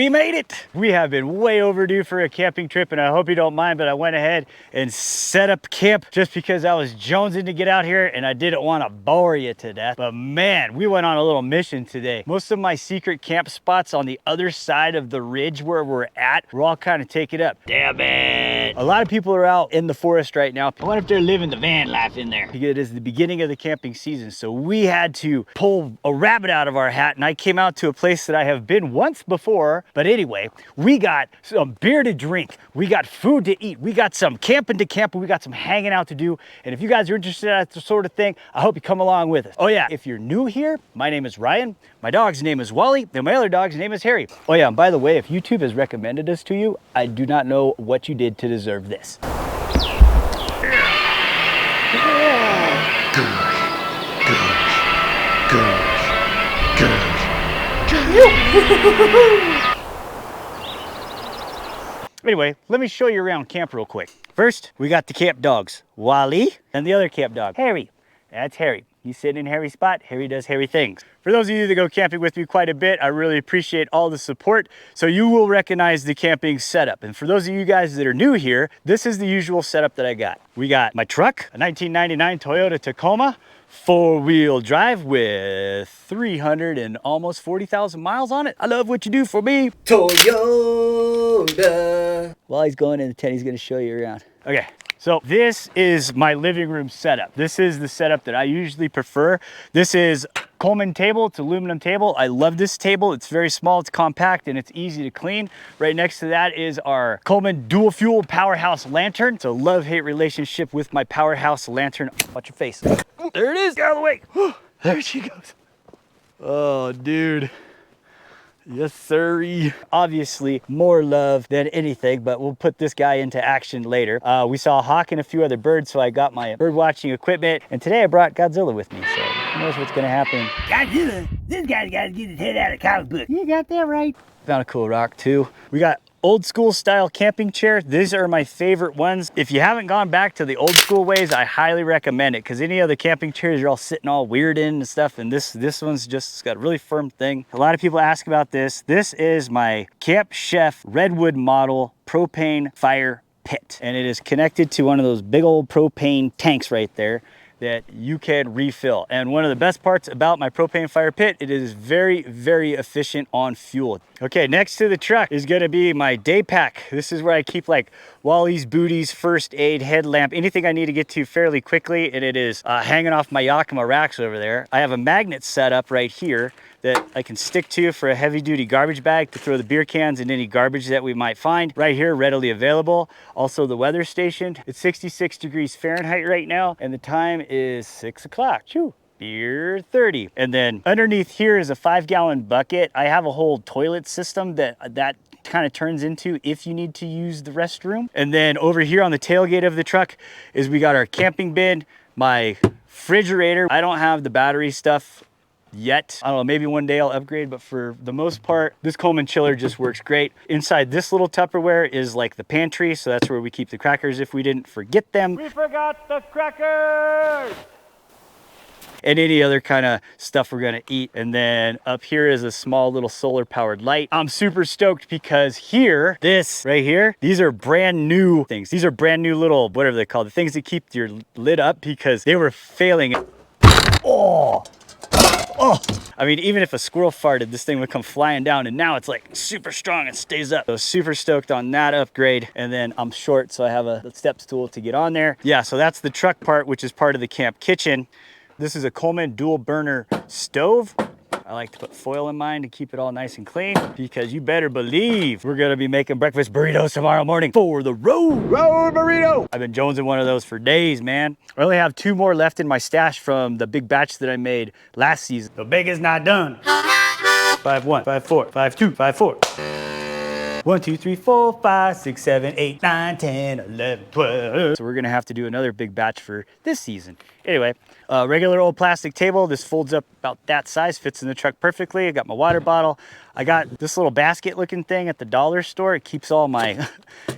We made it. We have been way overdue for a camping trip, and I hope you don't mind, but I went ahead and set up camp just because I was jonesing to get out here and I didn't want to bore you to death. But man, we went on a little mission today. Most of my secret camp spots on the other side of the ridge where we're at were all kind of taken up. Damn it. A lot of people are out in the forest right now. I wonder if they're living the van life in there. It is the beginning of the camping season, so we had to pull a rabbit out of our hat, and I came out to a place that I have been once before. But anyway, we got some beer to drink, we got food to eat, we got some camping to camp, and we got some hanging out to do. And if you guys are interested in that sort of thing, I hope you come along with us. Oh yeah, if you're new here, my name is Ryan, my dog's name is Wally, and my other dog's name is Harry. Oh yeah, and by the way, if YouTube has recommended us to you, I do not know what you did to deserve this. Anyway, let me show you around camp real quick. First, we got the camp dogs, Wally, and the other camp dog, Harry. That's Harry. He's sitting in Harry's spot. Harry does Harry things. For those of you that go camping with me quite a bit, I really appreciate all the support. So you will recognize the camping setup. And for those of you guys that are new here, this is the usual setup that I got. We got my truck, a 1999 Toyota Tacoma, 4-wheel drive with 300 and almost 40,000 miles on it. I love what you do for me, Toyota. While he's going in the tent, he's gonna show you around. Okay. So this is my living room setup. This is the setup that I usually prefer. This is Coleman table, it's aluminum table. I love this table. It's very small, it's compact, and it's easy to clean. Right next to that is our Coleman dual fuel powerhouse lantern. It's a love-hate relationship with my powerhouse lantern. Watch your face. There it is, get out of the way. There she goes. Oh, dude. Yes, sirree. Obviously, more love than anything, but we'll put this guy into action later. We saw a hawk and a few other birds, so I got my bird watching equipment. And today I brought Godzilla with me, so who knows what's gonna happen. Godzilla? This guy's gotta get his head out of comic book. You got that right. Found a cool rock too. We got old school style camping chair. These are my favorite ones. If you haven't gone back to the old school ways, I highly recommend it, because any other camping chairs you're all sitting all weird in and stuff, and this one's just got a really firm thing. A lot of people ask about this. This is my Camp Chef Redwood model propane fire pit, and it is connected to one of those big old propane tanks right there that you can refill. And one of the best parts about my propane fire pit, it is very, very efficient on fuel. Okay, next to the truck is gonna be my day pack. This is where I keep like Wally's booties, first aid, headlamp, anything I need to get to fairly quickly, and it is hanging off my Yakima racks over there. I have a magnet set up right here that I can stick to for a heavy duty garbage bag to throw the beer cans and any garbage that we might find. Right here, readily available. Also the weather station. It's 66 degrees Fahrenheit right now, and the time is 6 o'clock. Chew. Beer 30. And then underneath here is a 5-gallon bucket. I have a whole toilet system that kind of turns into if you need to use the restroom. And then over here on the tailgate of the truck is we got our camping bin, my refrigerator. I don't have the battery stuff yet. I don't know, maybe one day I'll upgrade, but for the most part, this Coleman chiller just works great. Inside this little Tupperware is like the pantry, so that's where we keep the crackers if we didn't forget them. We forgot the crackers! And any other kind of stuff we're gonna eat. And then up here is a small little solar powered light. I'm super stoked because here, this right here, these are brand new things. These are brand new little, whatever they're called, the things that keep your lid up, because they were failing. Oh! Oh, I mean, even if a squirrel farted, this thing would come flying down, and now it's like super strong and stays up. So super stoked on that upgrade. And then I'm short, so I have a steps tool to get on there. Yeah, so that's the truck part, which is part of the camp kitchen. This is a Coleman dual burner stove. I like to put foil in mine to keep it all nice and clean, because you better believe we're gonna be making breakfast burritos tomorrow morning for the road burrito. I've been jonesing one of those for days, man. I only have 2 more left in my stash from the big batch that I made last season. The big is not done. 5-1, 5-4, 5-2, 5-4. 1, 2, 3, 4, 5, 6, 7, 8, 9, 10, 11, 12. So we're gonna have to do another big batch for this season. Anyway, regular old plastic table. This folds up about that size, fits in the truck perfectly. I got my water bottle. I got this little basket looking thing at the dollar store. It keeps all my,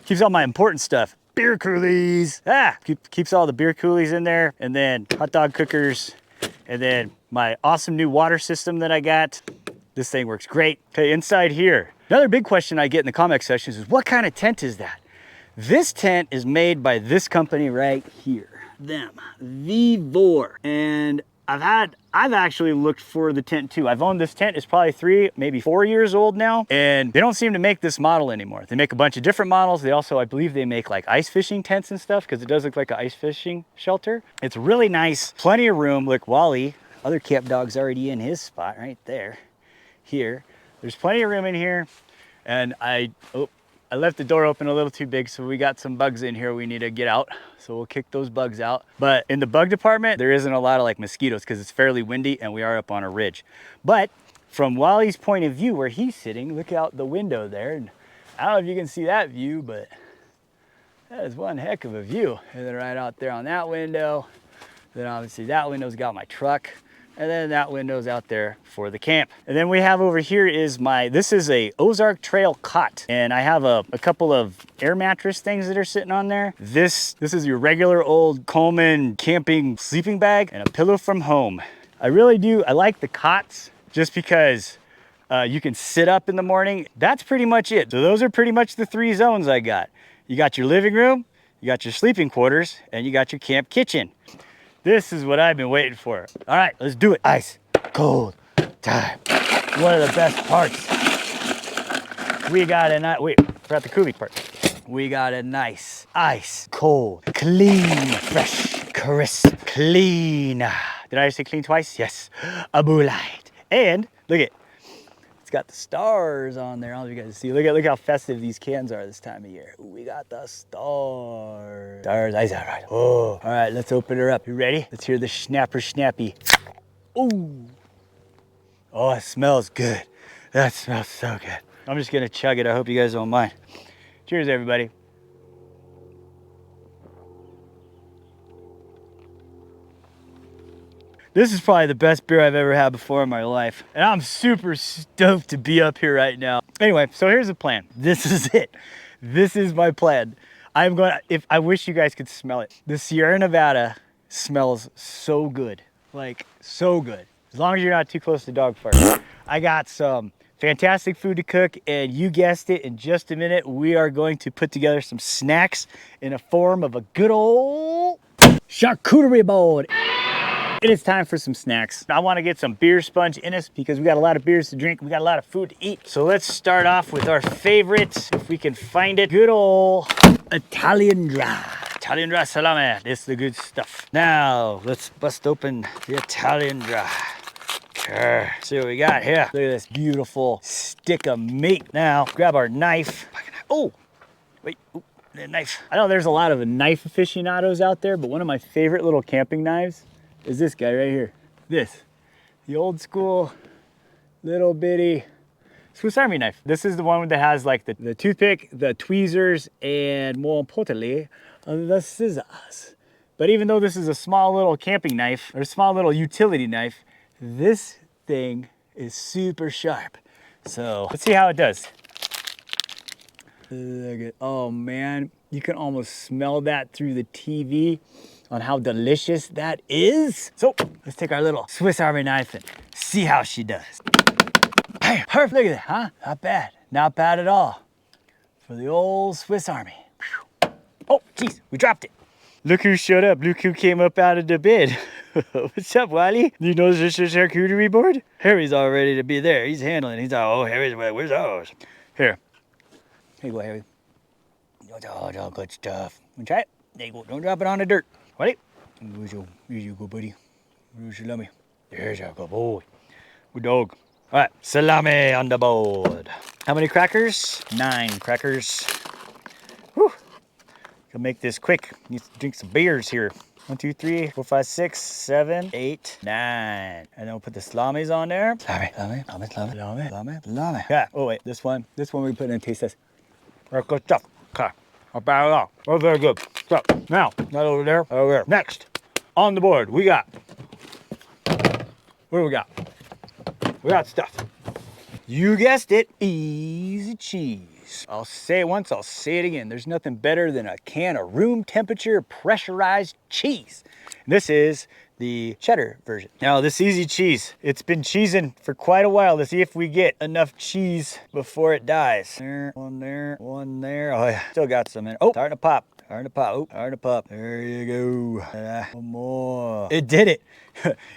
keeps all my important stuff. Beer coolies, keeps all the beer coolies in there. And then hot dog cookers. And then my awesome new water system that I got. This thing works great. Okay, inside here. Another big question I get in the comment sections is, what kind of tent is that? This tent is made by this company right here. Them, Vivor. And I've actually looked for the tent too. I've owned this tent. It's probably 3, maybe 4 years old now. And they don't seem to make this model anymore. They make a bunch of different models. They also, I believe they make like ice fishing tents and stuff, because it does look like an ice fishing shelter. It's really nice. Plenty of room. Look, Wally, other camp dog's already in his spot right there. Here. There's plenty of room in here. And I left the door open a little too big, so we got some bugs in here we need to get out. So we'll kick those bugs out. But in the bug department, there isn't a lot of like mosquitoes because it's fairly windy and we are up on a ridge. But from Wally's point of view, where he's sitting, look out the window there. And I don't know if you can see that view, but that is one heck of a view. And then right out there on that window, then obviously that window's got my truck. And then that window's out there for the camp. And then we have over here is this is a Ozark Trail cot. And I have a couple of air mattress things that are sitting on there. This is your regular old Coleman camping sleeping bag and a pillow from home. I like the cots just because you can sit up in the morning. That's pretty much it. So those are pretty much the 3 zones I got. You got your living room, you got your sleeping quarters, and you got your camp kitchen. This is what I've been waiting for. All right, let's do it. Ice, cold, time. One of the best parts. We got a nice, wait, forgot the Kubik part. We got a nice, ice, cold, clean, fresh, crisp, clean. Did I say clean twice? Yes. Abu light. And look at, got the stars on there. I don't know if you guys see. Look how festive these cans are this time of year. Ooh, we got the stars. Stars, eyes out right. Oh, all right, let's open her up. You ready? Let's hear the snapper snappy. Ooh. Oh, it smells good. That smells so good. I'm just gonna chug it. I hope you guys don't mind. Cheers, everybody. This is probably the best beer I've ever had before in my life. And I'm super stoked to be up here right now. Anyway, so here's the plan. This is it. This is my plan. I wish you guys could smell it. The Sierra Nevada smells so good. Like, so good. As long as you're not too close to dog fart. I got some fantastic food to cook, and you guessed it, in just a minute, we are going to put together some snacks in a form of a good old charcuterie board. It is time for some snacks. I want to get some beer sponge in us because we got a lot of beers to drink. We got a lot of food to eat. So let's start off with our favorite, if we can find it. Good old Italian dry. Italian dry salami. This is the good stuff. Now, let's bust open the Italian dry. Okay. See what we got here. Look at this beautiful stick of meat. Now, grab our knife. Oh, wait. Ooh, the knife. I know there's a lot of knife aficionados out there, but one of my favorite little camping knives is this guy right here. The old school little bitty Swiss Army knife. This is the one that has like the toothpick, the tweezers, and more importantly, the scissors. But even though this is a small little camping knife or a small little utility knife, this thing is super sharp. So let's see how it does. Look at, oh man, you can almost smell that through the TV on how delicious that is. So let's take our little Swiss Army knife and see how she does. Hey, perfect, look at that, huh? Not bad, not bad at all. For the old Swiss Army. Oh, geez, we dropped it. Look who showed up, look who came up out of the bed. What's up, Wally? You know this is a charcuterie board? Harry's all ready to be there. He's handling it. He's like, oh, Harry's, where's ours? Here. Here you go, Harry. Oh, good stuff. You try it? There you go, don't drop it on the dirt. Ready? Here you go, buddy. Where's your salami? There's your good boy. Good dog. All right, salami on the board. How many crackers? 9 crackers. Whew. Gonna make this quick. Need to drink some beers here. 1, 2, 3, 4, 5, 6, 7, 8, 9. And then we'll put the salamis on there. Salami. Yeah. Oh wait, this one we put in and taste this. That's good stuff. Okay. Not bad at all. Oh, very good. So now, not over there, over there. Next, on the board, we got. What do we got? We got stuff. You guessed it, easy cheese. I'll say it once, I'll say it again. There's nothing better than a can of room temperature pressurized cheese. And this is the cheddar version. Now this easy cheese, it's been cheesing for quite a while to see if we get enough cheese before it dies. There, one there, one there. Oh yeah, still got some in it. Oh, starting to pop. Starting to pop. Oh, starting to pop. There you go. One more. It did it.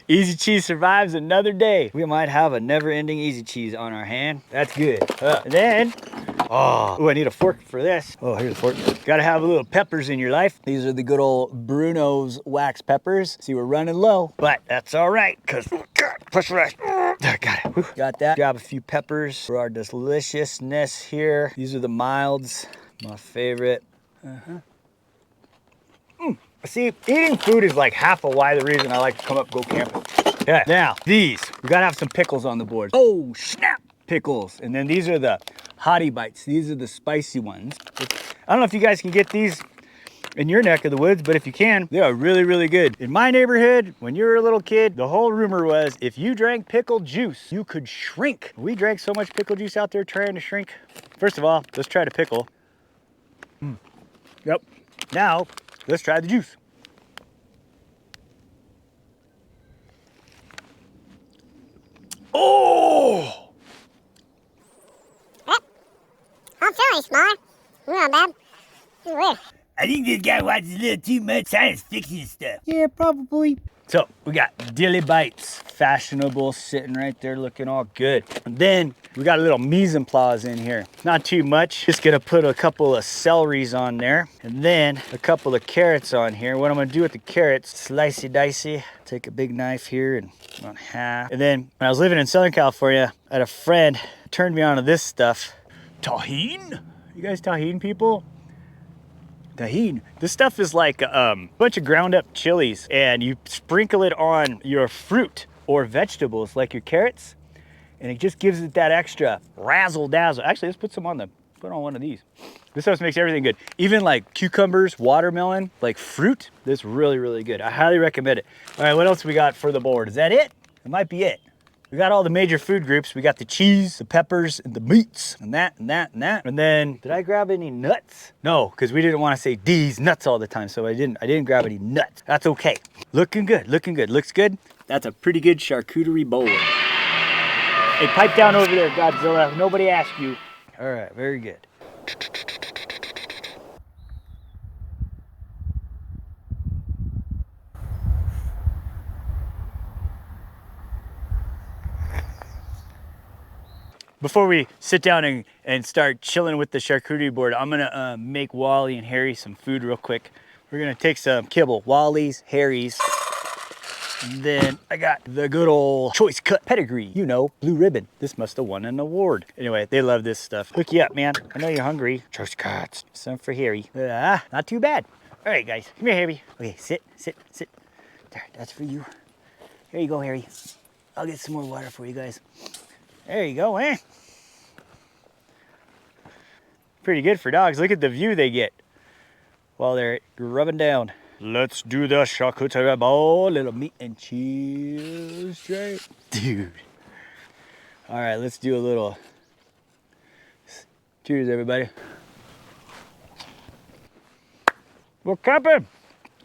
Easy cheese survives another day. We might have a never-ending easy cheese on our hand. That's good. And then, oh, I need a fork for this. Oh, here's a fork. Gotta have a little peppers in your life. These are the good old Bruno's wax peppers. See, we're running low, but that's all right, because push rush. Got it. Whew. Got that. Grab a few peppers for our deliciousness here. These are the milds, my favorite. See, eating food is like half of why the reason I like to come up and go camping. Yeah. Now, these, we gotta have some pickles on the board. Oh, snap! Pickles. And then these are the hottie bites. These are the spicy ones. I don't know if you guys can get these in your neck of the woods, but if you can, they are really, really good. In my neighborhood, when you were a little kid, the whole rumor was if you drank pickle juice, you could shrink. We drank so much pickle juice out there trying to shrink. First of all, let's try the pickle. Yep. Now, let's try the juice. Oh! I'm feeling smaller. Not bad. It's weird. I think this guy watches a little too much science fiction stuff. Yeah, probably. So, we got dilly bites. Fashionable, sitting right there looking all good. And then, we got a little mise en place in here. Not too much. Just gonna put a couple of celeries on there. And then, a couple of carrots on here. What I'm gonna do with the carrots, slicey dicey. Take a big knife here and on half. And then, when I was living in Southern California, I had a friend who turned me on to this stuff. Tahine? You guys tahine people? Tahine. This stuff is like a bunch of ground up chilies, and you sprinkle it on your fruit or vegetables like your carrots, and it just gives it that extra razzle dazzle. Actually, let's put some on put on one of these. This stuff makes everything good. Even like cucumbers, watermelon, like fruit, this is really, really good. I highly recommend it. All right, what else we got for the board? Is that it? It might be it. We got all the major food groups. We got the cheese, the peppers, and the meats, and that, and that, and that. And then, did I grab any nuts? No, because we didn't want to say D's nuts all the time, so I didn't grab any nuts. That's okay. Looking good, looking good. Looks good. That's a pretty good charcuterie bowl. Hey, pipe down over there, Godzilla. Nobody asked you. All right, very good. Before we sit down and start chilling with the charcuterie board, I'm gonna make Wally and Harry some food real quick. We're gonna take some kibble, Wally's, Harry's, and then I got the good old choice cut pedigree, you know, blue ribbon. This must have won an award. Anyway, they love this stuff. Hook you up, man. I know you're hungry. Choice cuts. Some for Harry. Not too bad. All right, guys, come here, Harry. Okay, sit, sit, sit. There, that's for you. Here you go, Harry. I'll get some more water for you guys. There you go, eh? Pretty good for dogs. Look at the view they get while they're rubbing down. Let's do the charcuterie bowl. Little meat and cheese straight. Dude. All right, let's do a little. Cheers, everybody. We're camping.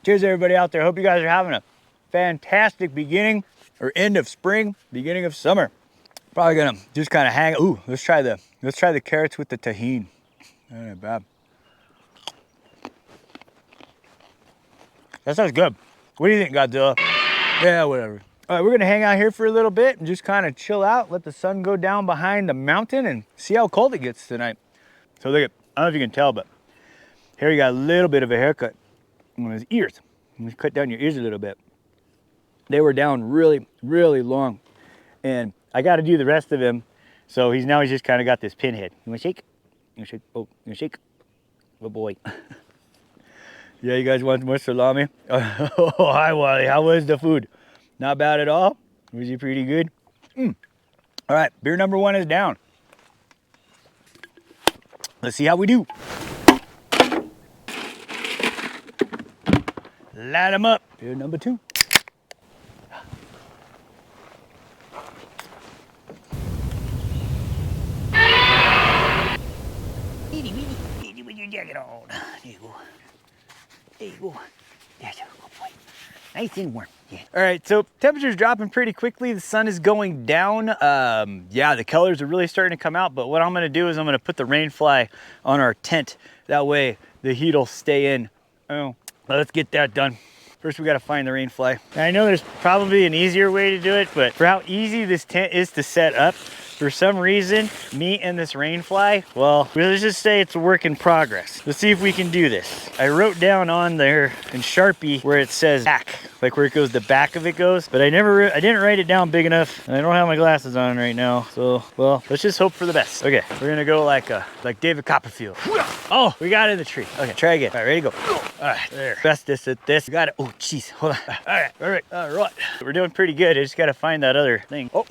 Cheers, everybody out there. Hope you guys are having a fantastic beginning or end of spring, beginning of summer. Probably gonna just kind of hang. Ooh, let's try the carrots with the tahine. That ain't bad. That sounds good. What do you think, Godzilla? Yeah, whatever. All right, we're gonna hang out here for a little bit and just kind of chill out, let the sun go down behind the mountain and see how cold it gets tonight. So look at, I don't know if you can tell, but Harry got a little bit of a haircut on his ears. Just cut down your ears a little bit. They were down really, really long. And I got to do the rest of him. So he's just kind of got this pinhead. You want to shake? You want to shake? Oh, you want to shake? Good boy. Yeah, you guys want more salami? Oh, hi, Wally. How was the food? Not bad at all? Was it pretty good? All right, beer number 1 is down. Let's see how we do. Light them up. Beer number 2. With your jacket on. There you go. There you go. There's a good boy. Nice and warm. Yeah. All right, so temperature's dropping pretty quickly. The sun is going down. Yeah, the colors are really starting to come out, but what I'm gonna do is I'm gonna put the rain fly on our tent. That way the heat will stay in. Oh, let's get that done. First, we gotta find the rain fly. I know there's probably an easier way to do it, but for how easy this tent is to set up, for some reason, me and this rain fly, well, let's just say it's a work in progress. Let's see if we can do this. I wrote down on there in Sharpie where it says back, like where it goes, the back of it goes, but I didn't write it down big enough, and I don't have my glasses on right now, so, well, let's just hope for the best. Okay, we're gonna go like David Copperfield. Oh, we got it in the tree. Okay, try again. All right, ready to go. All right, there. Bestest at this. We got it. Oh, jeez, hold on. All right. We're doing pretty good. I just gotta find that other thing. Oh,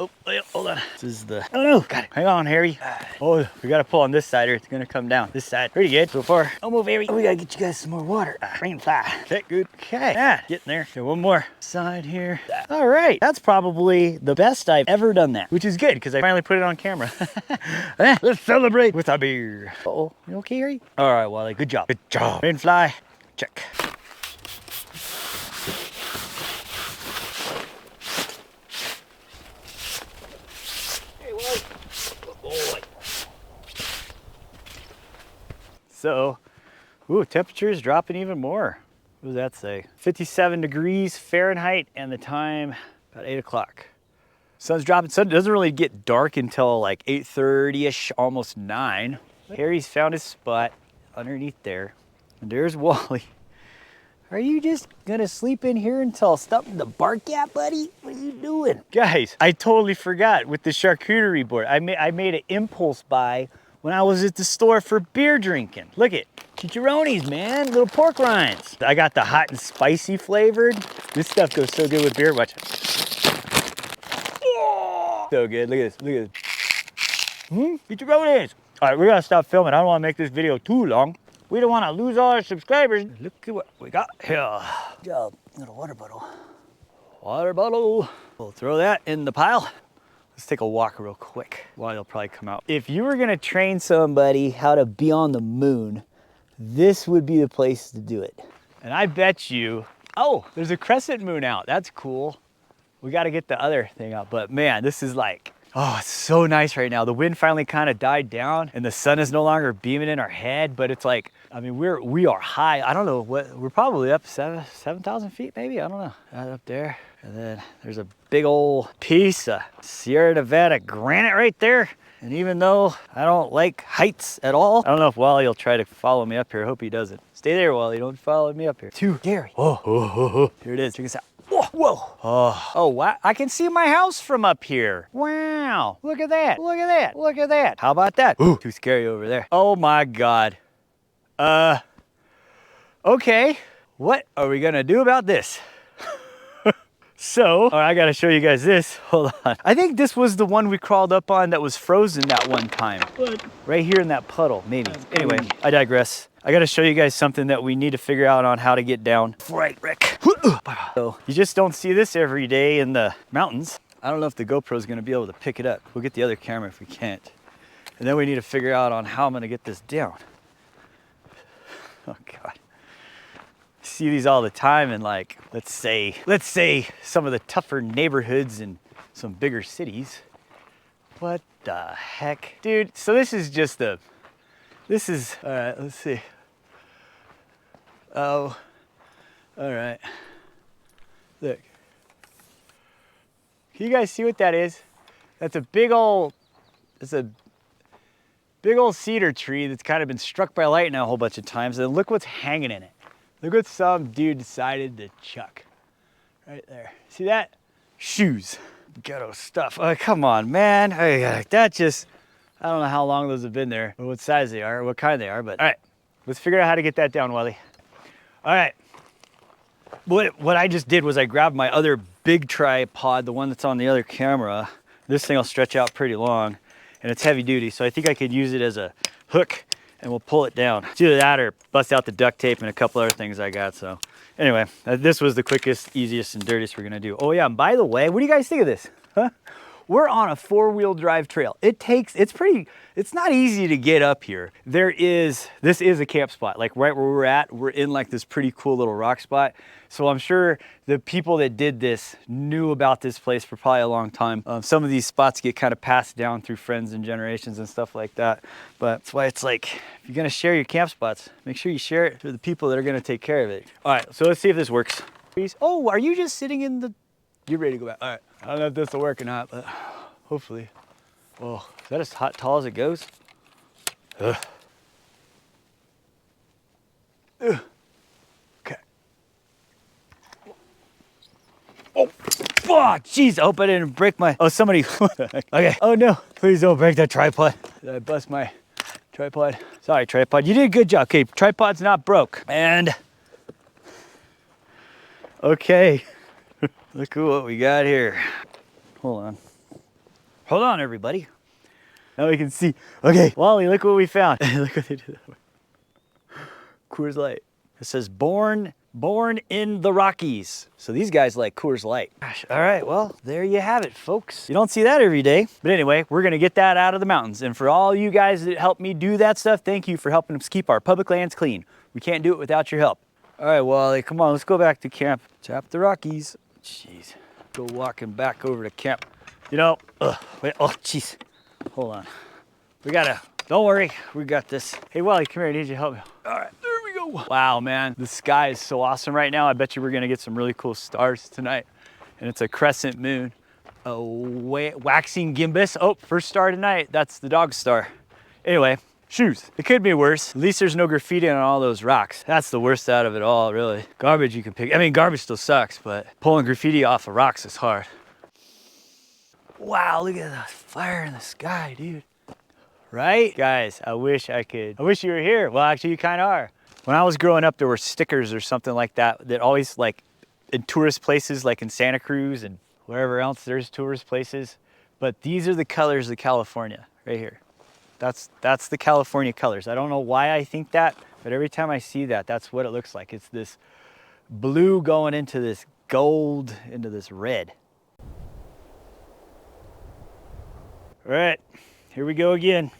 hold on. This is the, oh no, got it. Hang on, Harry. Oh, we gotta pull on this side or it's gonna come down. This side, pretty good so far. Don't move, Harry. Oh, we gotta get you guys some more water. Rain fly. Okay, good. Okay, getting there. Okay, one more side here. All right, that's probably the best I've ever done that, which is good because I finally put it on camera. Let's celebrate with a beer. Uh-oh, you okay, Harry? All right, Wally, good job. Good job. Rain fly, check. Hey, Wally. Good boy. So, ooh, temperature is dropping even more. What does that say? 57 degrees Fahrenheit and the time about 8 o'clock. Sun's dropping. Sun doesn't really get dark until like 8:30ish, almost 9. Harry's found his spot underneath there. And there's Wally. Are you just gonna sleep in here until something to bark at, buddy? What are you doing? Guys, I totally forgot with the charcuterie board. I made an impulse buy when I was at the store for beer drinking. Look at chicharrones, man, little pork rinds. I got the hot and spicy flavored. This stuff goes so good with beer. Watch it. Oh, so good. Look at this. Chicharrones. All right, we're gonna stop filming. I don't want to make this video too long. We don't want to lose all our subscribers. Look at what we got here. Good job. Little water bottle. Water bottle. We'll throw that in the pile. Let's take a walk real quick. Well, it'll probably come out. If you were gonna train somebody how to be on the moon, this would be the place to do it. And I bet you, oh, there's a crescent moon out. That's cool. We got to get the other thing out. But man, this is like, oh, it's so nice right now. The wind finally kind of died down and the sun is no longer beaming in our head, but it's like, I mean, we are high. I don't know what, we're probably up 7,000 feet maybe. I don't know. Right up there. And then there's a big old piece of Sierra Nevada granite right there. And even though I don't like heights at all, I don't know if Wally will try to follow me up here. I hope he doesn't. Stay there, Wally. Don't follow me up here. Too scary. Oh. Here it is. Check this out. Whoa. Oh, wow. I can see my house from up here. Wow. Look at that. Look at that. How about that? Ooh, too scary over there. Oh my God. Okay. What are we gonna do about this? So, I gotta show you guys this. Hold on. I think this was the one we crawled up on that was frozen that one time. Right here in that puddle, maybe. Anyway, I digress. I gotta show you guys something that we need to figure out on how to get down. Right, Rick. So, you just don't see this every day in the mountains. I don't know if the GoPro is gonna be able to pick it up. We'll get the other camera if we can't. And then we need to figure out on how I'm gonna get this down. Oh God. See these all the time in, like, let's say some of the tougher neighborhoods in some bigger cities. What the heck? Dude, so this is just all right, let's see. Oh, all right. Look. Can you guys see what that is? That's a big old cedar tree that's kind of been struck by lightning a whole bunch of times. And look what's hanging in it. Look what some dude decided to chuck. Right there. See that? Shoes. Ghetto stuff. Oh, come on, man. That just, I don't know how long those have been there, or what size they are, or what kind they are, but all right. Let's figure out how to get that down, Wally. All right. What I just did was I grabbed my other big tripod, the one that's on the other camera. This thing will stretch out pretty long, and it's heavy duty, so I think I could use it as a hook and we'll pull it down. It's either that or bust out the duct tape and a couple other things I got. So anyway, this was the quickest, easiest, and dirtiest we're gonna do. Oh yeah, and by the way, what do you guys think of this? Huh? we're on a 4-wheel drive trail. It's not easy to get up here. This is a camp spot. Like right where we're at, we're in like this pretty cool little rock spot. So I'm sure the people that did this knew about this place for probably a long time. Some of these spots get kind of passed down through friends and generations and stuff like that. But that's why it's like, if you're gonna share your camp spots, make sure you share it to the people that are gonna take care of it. All right, so let's see if this works. Oh, are you just sitting in the, you're ready to go back. All right, I don't know if this will work or not, but hopefully. Oh, is that as tall as it goes? Ugh. Ugh. Okay. Oh, jeez, I hope I didn't break my, oh, somebody, okay. Oh no, please don't break that tripod. Did I bust my tripod? Sorry, tripod, you did a good job. Okay, tripod's not broke. And, okay, look at what we got here. Hold on, everybody. Now we can see. Okay, Wally, look what we found. Look what they did. Coors Light. It says born in the Rockies. So these guys like Coors Light. Gosh, all right, well, there you have it, folks. You don't see that every day. But anyway, we're gonna get that out of the mountains. And for all you guys that helped me do that stuff, thank you for helping us keep our public lands clean. We can't do it without your help. All right, Wally, come on, let's go back to camp. Tap the Rockies. Jeez, go walking back over to camp. You know, wait, oh, jeez. Hold on. Don't worry, we got this. Hey, Wally, come here, I need you to help me. All right, there we go. Wow, man, the sky is so awesome right now. I bet you we're gonna get some really cool stars tonight. And it's a crescent moon. A waxing gimbus. Oh, first star tonight. That's the dog star. Anyway, shoes. It could be worse. At least there's no graffiti on all those rocks. That's the worst out of it all, really. Garbage you can pick. I mean, garbage still sucks, but pulling graffiti off of rocks is hard. Wow, look at the fire in the sky, dude. Right? Guys, I wish you were here. Well, actually, you kind of are. When I was growing up, there were stickers or something like that always, like, in tourist places, like in Santa Cruz and wherever else there's tourist places. But these are the colors of California, right here. That's the California colors. I don't know why I think that, but every time I see that, that's what it looks like. It's this blue going into this gold, into this red. All right, here we go again.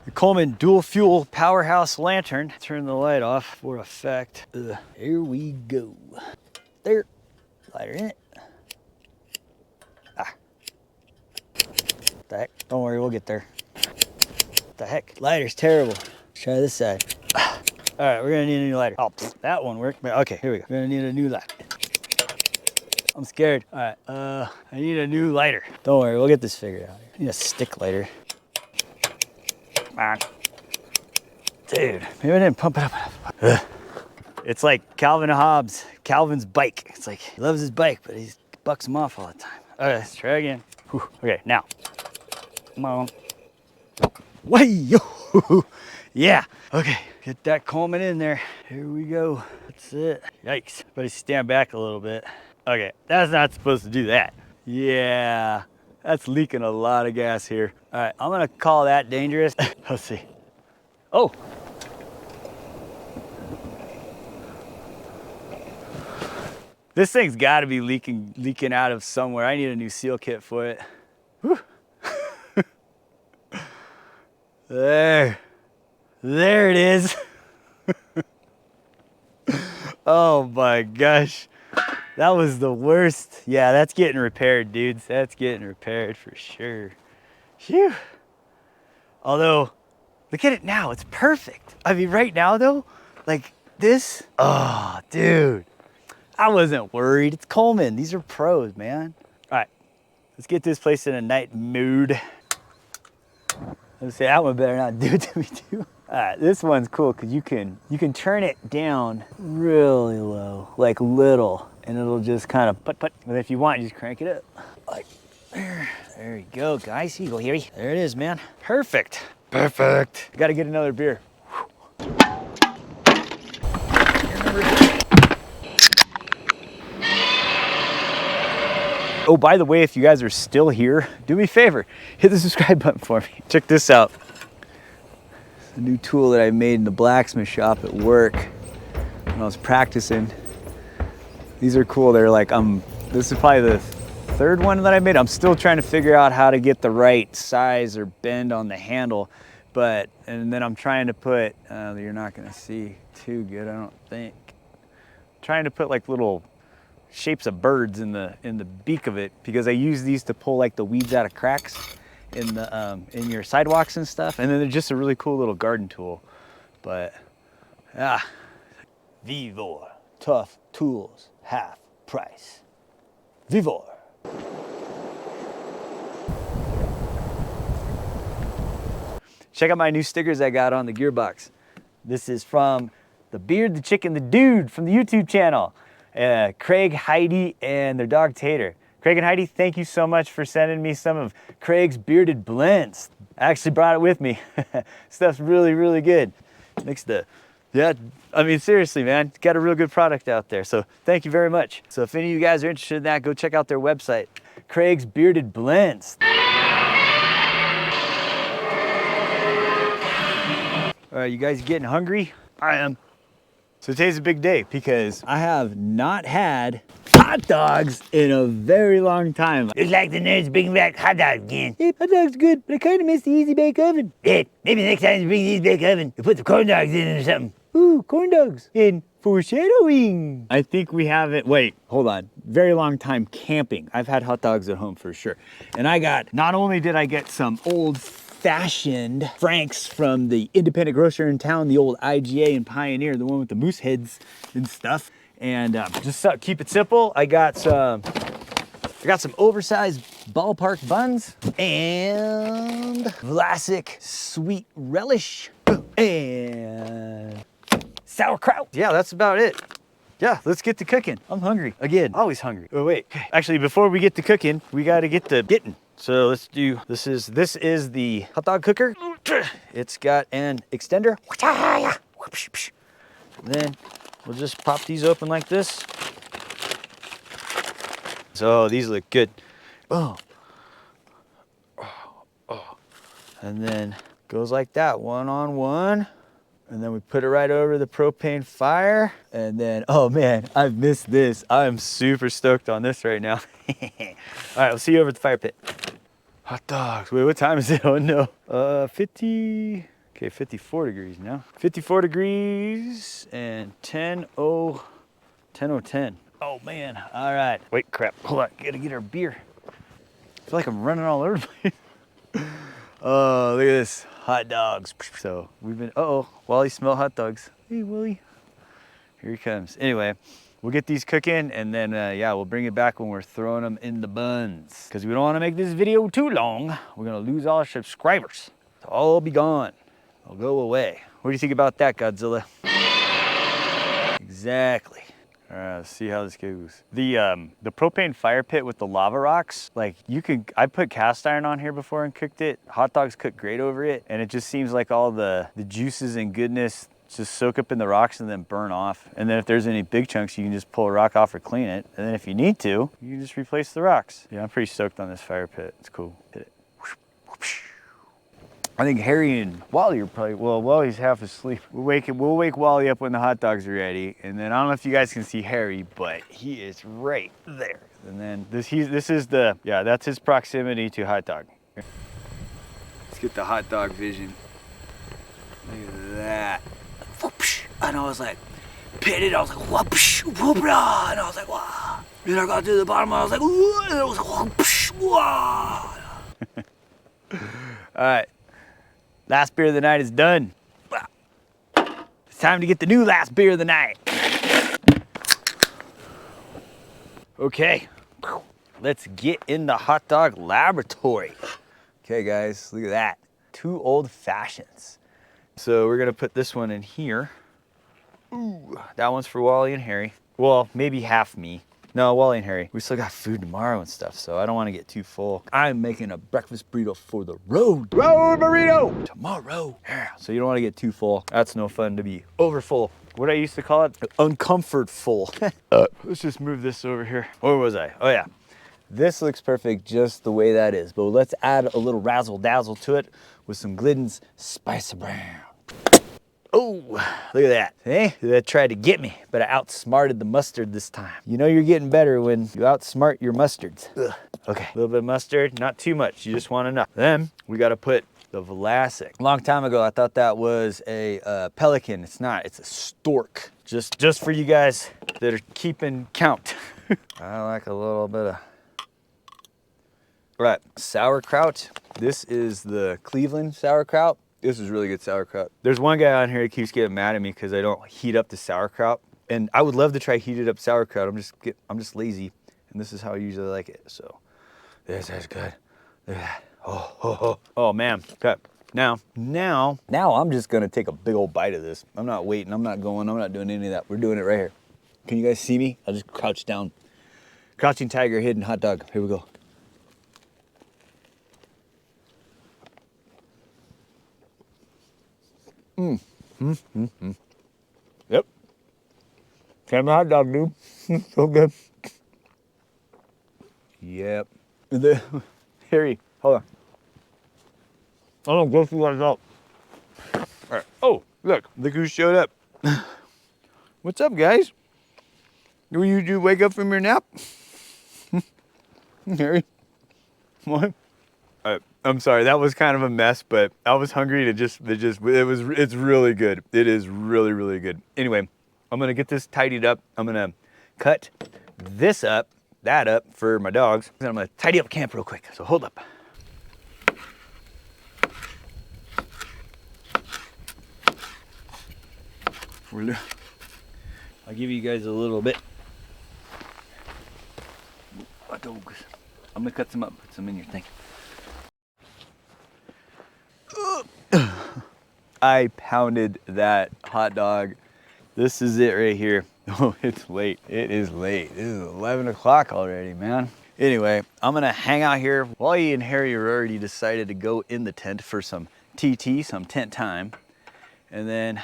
The Coleman dual fuel powerhouse lantern. Turn the light off for effect. Here we go. There, lighter in it. Ah. What the heck? Don't worry, we'll get there. What the heck? Lighter's terrible. Let's try this side. All right, we're gonna need a new lighter. Oh, that one worked. Okay, here we go. We're gonna need a new lighter. I'm scared. All right, I need a new lighter. Don't worry, we'll get this figured out. I need a stick lighter. Come on. Dude, maybe I didn't pump it up enough. It's like Calvin's bike. It's like, he loves his bike, but he bucks him off all the time. All right, let's try again. Whew. Okay, now. Come on. Way-yo. Yeah, okay, get that Coleman in there. Here we go. That's it. Yikes, but stand back a little bit. Okay, that's not supposed to do that. Yeah, that's leaking a lot of gas here. All right, I'm gonna call that dangerous. Let's see. Oh. This thing's gotta be leaking out of somewhere. I need a new seal kit for it. Whew. There it is. Oh my gosh. That was the worst. Yeah, that's getting repaired, dudes. That's getting repaired for sure. Phew. Although, look at it now. It's perfect. I mean, right now, though, like this. Oh, dude. I wasn't worried. It's Coleman. These are pros, man. All right. Let's get this place in a night mood. Let's say that one better not do it to me, too. All right, this one's cool because you can turn it down really low, like little, and it'll just kind of put. But if you want, you just crank it up. Like there you go, guys. Here you go, Harry. There it is, man. Perfect. Perfect. Got to get another beer. Oh, by the way, if you guys are still here, do me a favor, hit the subscribe button for me. Check this out. A new tool that I made in the blacksmith shop at work when I was practicing. These are cool. They're like, this is probably the third one that I made. I'm still trying to figure out how to get the right size or bend on the handle. And then I'm trying to put, you're not gonna see too good, I don't think. Trying to put like little shapes of birds in the beak of it, because I use these to pull like the weeds out of cracks in your sidewalks and stuff. And then they're just a really cool little garden tool. But Vivor, tough tools, half price. Vivor. Check out my new stickers I got on the gearbox. This is from the Beard, the Chicken, the Dude from the YouTube channel. Craig, Heidi, and their dog Tater. Craig and Heidi, thank you so much for sending me some of Craig's bearded blends. I actually brought it with me. Stuff's really, really good. Yeah, I mean, seriously, man, got a real good product out there. So thank you very much. So if any of you guys are interested in that, go check out their website, Craig's Bearded Blends. All right, you guys getting hungry? I am. So today's a big day because I have not had hot dogs in a very long time. It's like the nerds bringing back hot dogs again. Hey, hot dogs good, but I kind of miss the easy bake oven. Yeah, maybe next time you bring these bake oven, you put the corn dogs in it or something. Ooh, corn dogs. In foreshadowing. I think we haven't, wait, hold on. Very long time camping. I've had hot dogs at home for sure. And not only did I get some old-fashioned Franks from the independent grocer in town, the old IGA and Pioneer, the one with the moose heads and stuff. And just to keep it simple, I got some oversized ballpark buns and Vlasic sweet relish and sauerkraut. Yeah, that's about it. Yeah, let's get to cooking. I'm hungry. Again, always hungry. Oh, wait. Actually, before we get to cooking, we got to get to getting. So let's do, this is the hot dog cooker. It's got an extender. Then we'll just pop these open like this. So these look good. Oh. And then goes like that, one on one. And then we put it right over the propane fire. And then, oh man, I've missed this. I'm super stoked on this right now. All right, we'll see you over at the fire pit. Hot dogs. Wait, what time is it? Oh no. 54 degrees now. 54 degrees and 10:10. Oh man, all right. Wait, crap, hold on, gotta get our beer. I feel like I'm running all over the place. Oh, look at this, hot dogs. So we've been, Wally smell hot dogs. Hey, Willie. Here he comes. Anyway, we'll get these cooking and then, yeah, we'll bring it back when we're throwing them in the buns. Because we don't want to make this video too long. We're going to lose all our subscribers. They'll all be gone. They'll go away. What do you think about that, Godzilla? Exactly. All right, let's see how this goes. The propane fire pit with the lava rocks, like I put cast iron on here before and cooked it. Hot dogs cook great over it. And it just seems like all the juices and goodness just soak up in the rocks and then burn off. And then if there's any big chunks, you can just pull a rock off or clean it. And then if you need to, you can just replace the rocks. Yeah, I'm pretty stoked on this fire pit. It's cool. Hit it. I think Harry and Wally are probably, well, Wally's half asleep. We'll wake Wally up when the hot dogs are ready. And then I don't know if you guys can see Harry, but he is right there. And then this is that's his proximity to hot dog. Let's get the hot dog vision. Look at that. And I was like, pitted, I was like, whoopsh, whoopra, and I was like, wow. Then I got to the bottom, I was like, ooh, and I was like, whoopsh, wow. All right. Last beer of the night is done. It's time to get the new last beer of the night. Okay, let's get in the hot dog laboratory. Okay guys, look at that. 2 old fashions. So we're gonna put this one in here. Ooh, that one's for Wally and Harry. Well, maybe half me. No, Wally and Harry. We still got food tomorrow and stuff, so I don't want to get too full. I'm making a breakfast burrito for the road. Road burrito! Tomorrow. Yeah. So you don't want to get too full. That's no fun to be over full. What I used to call it? Uncomfort full. Let's just move this over here. Where was I? Oh yeah. This looks perfect just the way that is, but let's add a little razzle dazzle to it with some Glidden's Spice Brown. Oh, look at that. Hey, that tried to get me, but I outsmarted the mustard this time. You know you're getting better when you outsmart your mustards. Ugh. Okay, a little bit of mustard, not too much. You just want enough. Then we got to put the Vlasic. A long time ago, I thought that was a pelican. It's not, it's a stork. Just for you guys that are keeping count. I like a little bit of, right, sauerkraut. This is the Cleveland sauerkraut. This is really good sauerkraut. There's one guy on here that keeps getting mad at me because I don't heat up the sauerkraut. And I would love to try heated up sauerkraut. I'm just lazy. And this is how I usually like it. So this is good. Look at that. Oh man. Okay. Now I'm just gonna take a big old bite of this. I'm not waiting, I'm not doing any of that. We're doing it right here. Can you guys see me? I'll just crouch down. Crouching tiger, hidden hot dog. Here we go. Yep. Camera hot dog, dude. So good. Yep. Harry, hold on. Oh, go see what's up. All right. Oh, look who showed up. What's up, guys? Do you wake up from your nap? Harry? What? I'm sorry, that was kind of a mess, but I was hungry it's really good. It is really, really good. Anyway, I'm gonna get this tidied up. I'm gonna cut that up for my dogs. And I'm gonna tidy up camp real quick, so hold up. I'll give you guys a little bit. Hot dogs. I'm gonna cut some up, put some in your thing. I pounded that hot dog. This is it right here. Oh, it's late. It is late. It is 11 o'clock already, man. Anyway, I'm gonna hang out here. Wally and Harry are already decided to go in the tent for some TT, some tent time. And then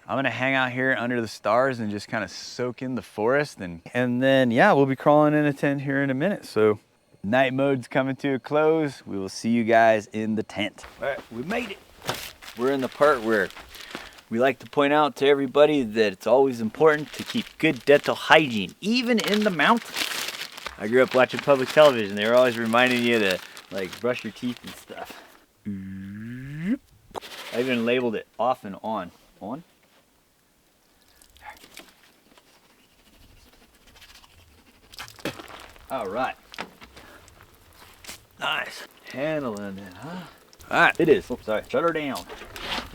I'm gonna hang out here under the stars and just kind of soak in the forest. And then, yeah, we'll be crawling in a tent here in a minute. So night mode's coming to a close. We will see you guys in the tent. All right, we made it. We're in the part where we like to point out to everybody that it's always important to keep good dental hygiene, even in the mountains. I grew up watching public television. They were always reminding you to like brush your teeth and stuff. I even labeled it off and on. On? All right. Nice. Handling it, huh? All right, it is. Oops, sorry. Shut her down.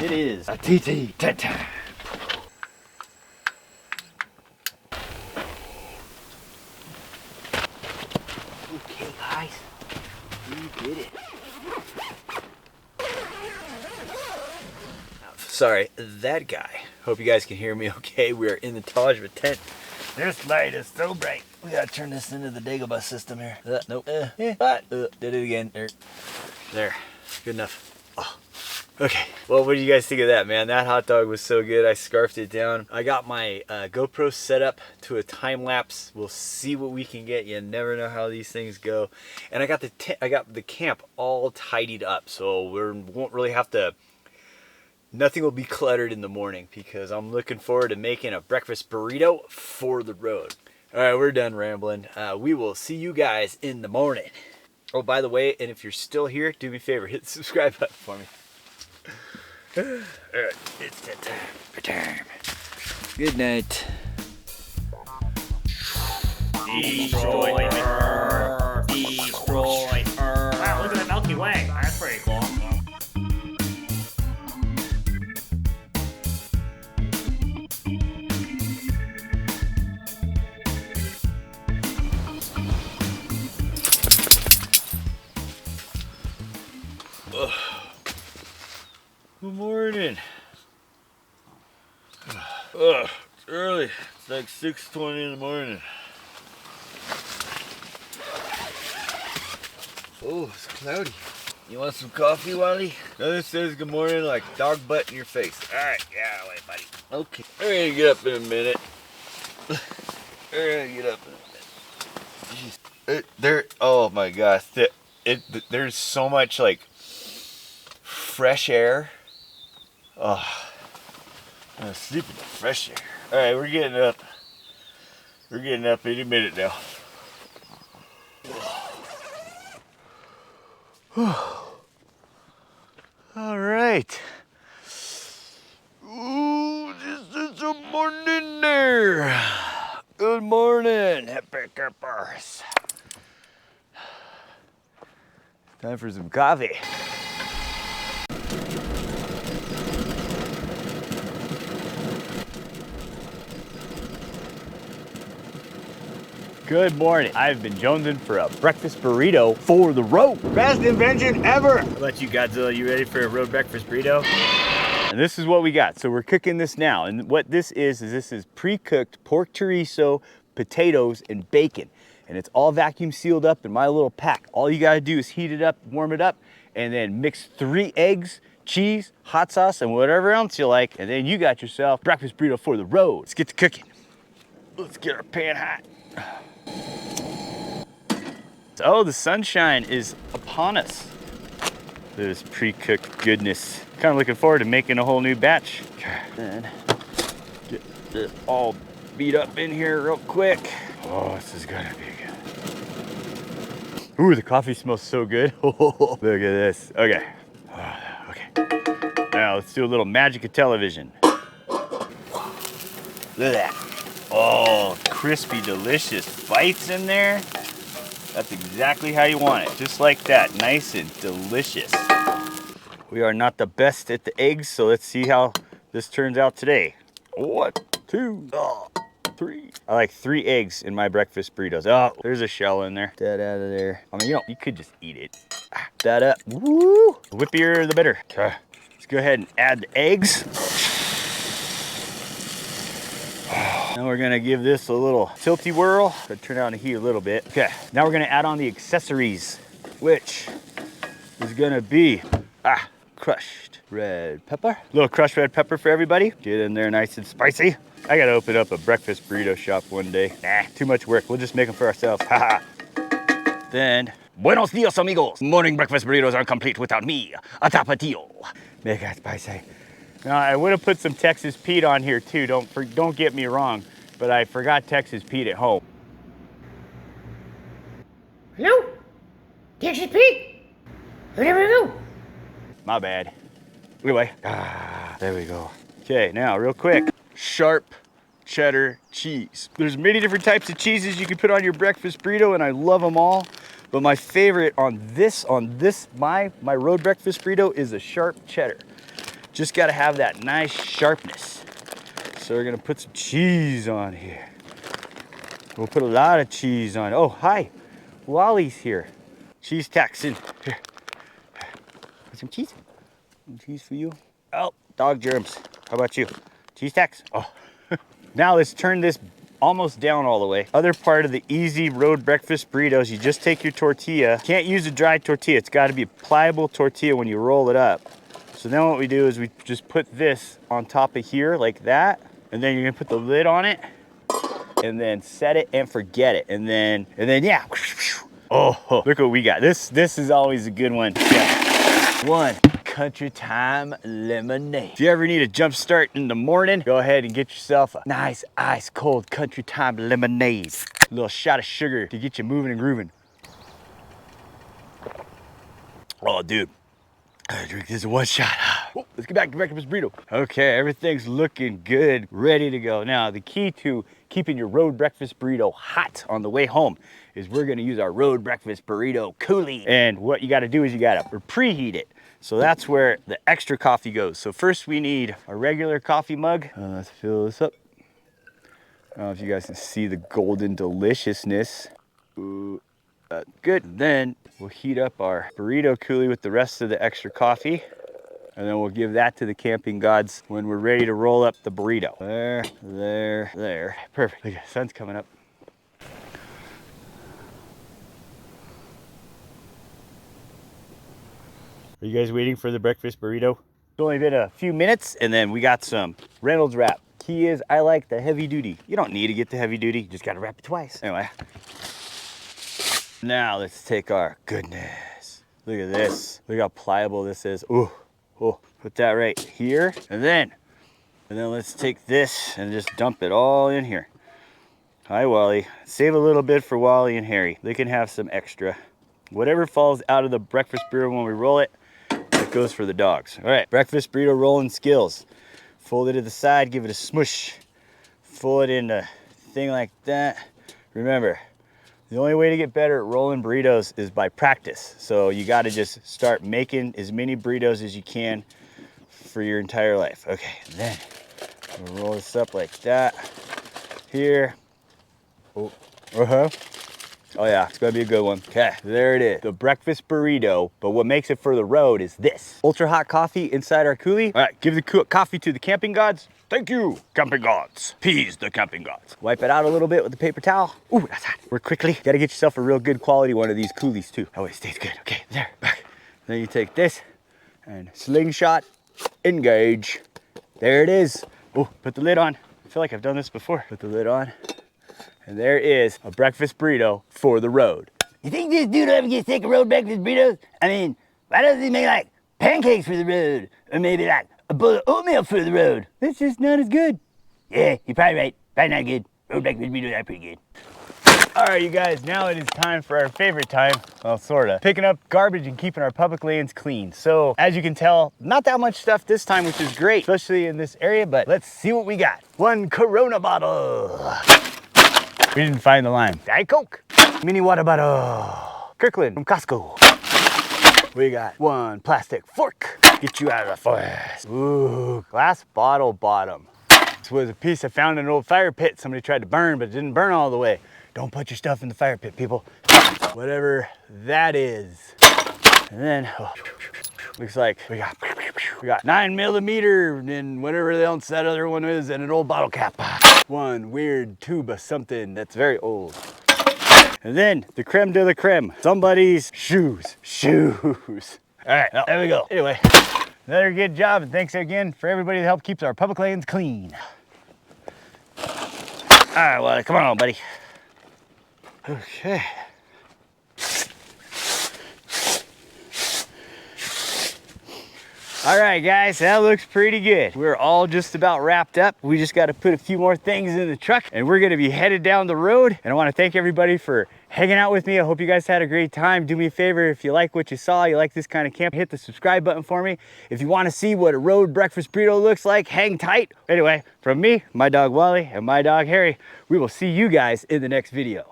It is a TT tent time. Okay, guys. We did it. Sorry, that guy. Hope you guys can hear me okay. We are in the Taj of a tent. This light is so bright. We gotta turn this into the Dagobah system here. Nope. Did it again. There. Good enough. Oh. Okay. Well, what do you guys think of that, man? That hot dog was so good. I scarfed it down. I got my GoPro set up to a time lapse. We'll see what we can get. You never know how these things go. And I got the camp all tidied up, so we won't really have to. Nothing will be cluttered in the morning because I'm looking forward to making a breakfast burrito for the road. All right, we're done rambling. We will see you guys in the morning. Oh, by the way, and if you're still here, do me a favor, hit the subscribe button for me. All right, it's that time. Return. Good night. Destroy. Destroy. Wow, look at the Milky Way. That's pretty cool. Good morning. It's early. It's like 6:20 in the morning. Oh, it's cloudy. You want some coffee, Wally? Nothing says good morning like dog butt in your face. All right, yeah, wait, buddy. Okay, we're gonna get up in a minute. Jeez. Oh my gosh, there's so much like fresh air. Oh, Sleep in the fresh air. All right, we're getting up. We're getting up any minute now. All right. Ooh, this is a morning there. Good morning, happy campers. Time for some coffee. Good morning. I've been jonesing for a breakfast burrito for the road. Best invention ever. How about you, Godzilla? You ready for a road breakfast burrito? And this is what we got. So we're cooking this now. And what this is pre-cooked pork chorizo, potatoes, and bacon. And it's all vacuum sealed up in my little pack. All you gotta do is heat it up, warm it up, and then mix 3 eggs, cheese, hot sauce, and whatever else you like. And then you got yourself breakfast burrito for the road. Let's get to cooking. Let's get our pan hot. Oh, the sunshine is upon us. This pre-cooked goodness. Kind of looking forward to making a whole new batch. Then get this all beat up in here real quick. Oh, this is gonna be good. Ooh, the coffee smells so good. Look at this. Okay. Okay. Now let's do a little magic of television. Look at that. Oh, crispy, delicious bites in there. That's exactly how you want it. Just like that, nice and delicious. We are not the best at the eggs, so let's see how this turns out today. 1, 2, 3. I like 3 eggs in my breakfast burritos. Oh, there's a shell in there. That out of there. I mean, you could just eat it. That up. Woo! The whippier, the better. Okay. Let's go ahead and add the eggs. Now we're gonna give this a little tilty whirl. Gonna turn down the heat a little bit. Okay, now we're gonna add on the accessories, which is gonna be crushed red pepper. A little crushed red pepper for everybody. Get in there nice and spicy. I gotta open up a breakfast burrito shop one day. Too much work. We'll just make them for ourselves. Then, buenos dias, amigos. Morning breakfast burritos are complete without me. A tapatio. Mega spicy. Now, I would have put some Texas Pete on here too, don't get me wrong, but I forgot Texas Pete at home. Hello? Texas Pete? Whatever you do. My bad. Anyway, there we go. Okay, now real quick, sharp cheddar cheese. There's many different types of cheeses you can put on your breakfast burrito, and I love them all. But my favorite on my road breakfast burrito is a sharp cheddar. Just gotta have that nice sharpness. So we're gonna put some cheese on here. We'll put a lot of cheese on. Oh, hi, Wally's here. Cheese taxing. Here. Some cheese. Some cheese for you. Oh, dog germs. How about you? Cheese tax. Oh. Now let's turn this almost down all the way. Other part of the easy road breakfast burritos, you just take your tortilla. Can't use a dry tortilla. It's gotta be a pliable tortilla when you roll it up. So then what we do is we just put this on top of here like that, and then you're gonna put the lid on it, and then set it and forget it, and then yeah. Oh, look what we got. This is always a good one. Yeah. One, Country Time lemonade. If you ever need a jump start in the morning, go ahead and get yourself a nice ice cold Country Time lemonade. A little shot of sugar to get you moving and grooving. Oh, dude. I drink this in one shot. Oh, let's get back to breakfast burrito. Okay, everything's looking good, ready to go. Now, the key to keeping your road breakfast burrito hot on the way home is we're gonna use our road breakfast burrito coolie. And what you gotta do is you gotta preheat it. So that's where the extra coffee goes. So first we need a regular coffee mug. Let's fill this up. I don't know if you guys can see the golden deliciousness. Ooh. Good. Then we'll heat up our burrito coolie with the rest of the extra coffee, and then we'll give that to the camping gods when we're ready to roll up the burrito. There, there, there. Perfect. Look, the sun's coming up. Are you guys waiting for the breakfast burrito? It's only been a few minutes, and then we got some Reynolds wrap. Key is I like the heavy duty. You don't need to get the heavy duty, you just gotta wrap it twice. Anyway. Now let's take our goodness. Look at this. Look how pliable this is. Ooh, oh, put that right here. And then And then let's take this and just dump it all in here. Hi, Wally. Save a little bit for Wally and Harry. They can have some extra. Whatever falls out of the breakfast burrito when we roll it, that goes for the dogs. All right, breakfast burrito rolling skills. Fold it to the side, give it a smush. Fold it in a thing like that. Remember, the only way to get better at rolling burritos is by practice. So you gotta just start making as many burritos as you can for your entire life. Okay, and then we'll roll this up like that. Here. Oh, oh yeah, it's gonna be a good one. Okay, there it is. The breakfast burrito, but what makes it for the road is this. Ultra hot coffee inside our coolie. All right, give the coffee to the camping gods. Thank you, camping gods. Peas the camping gods. Wipe it out a little bit with the paper towel. Ooh, that's hot. Work quickly. Gotta get yourself a real good quality one of these coolies too. That way it stays good. Okay, there, back. Then you take this and slingshot, engage. There it is. Oh, put the lid on. I feel like I've done this before. Put the lid on. And there is a breakfast burrito for the road. You think this dude will ever get sick of road breakfast burritos? I mean, why doesn't he make like pancakes for the road? Or maybe like a bowl of oatmeal for the road? It's just not as good. Yeah, you're probably right. Probably not good. Road breakfast burritos are pretty good. All right, you guys, now it is time for our favorite time, well, sorta, picking up garbage and keeping our public lands clean. So, as you can tell, not that much stuff this time, which is great, especially in this area, but let's see what we got. One Corona bottle. We didn't find the lime. Diet Coke. Mini water bottle. Kirkland from Costco. We got one plastic fork. Get you out of the forest. Ooh, glass bottle bottom. This was a piece I found in an old fire pit somebody tried to burn, but it didn't burn all the way. Don't put your stuff in the fire pit, people. Whatever that is. And then, oh, looks like we got 9mm and whatever else that other one is, and an old bottle cap. One weird tube of something that's very old. And then the creme de la creme, somebody's shoes. All right, well, there we go. Anyway, another good job, and thanks again for everybody that helped keep our public lands clean. All right, well, come on, buddy. Okay. All right, guys, that looks pretty good. We're all just about wrapped up. We just got to put a few more things in the truck and we're going to be headed down the road. And I want to thank everybody for hanging out with me. I hope you guys had a great time. Do me a favor, if you like what you saw, you like this kind of camp, hit the subscribe button for me. If you want to see what a road breakfast burrito looks like, hang tight. Anyway, from me, my dog Wally, and my dog Harry, we will see you guys in the next video.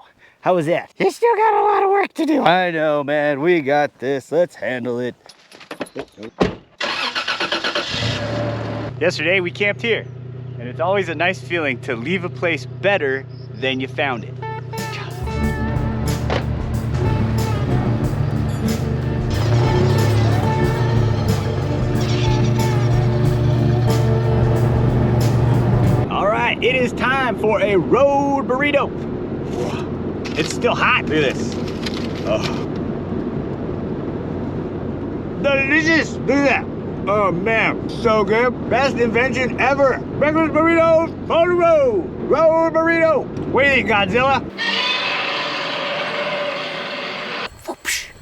How was that? You still got a lot of work to do. I know, man. We got this. Let's handle it. Yesterday, we camped here, and it's always a nice feeling to leave a place better than you found it. All right, it is time for a road burrito. It's still hot. Look at this. Oh. Delicious. Look at that. Oh man, so good. Best invention ever. Breakfast burritos on the road. Road burrito. What do you think, Godzilla?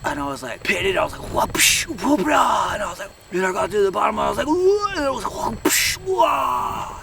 And I was like, pitted. I was like, whoopsh, whoopra. And I was like, then I got to the bottom. And I was like, and I was like, whoopsh, wah.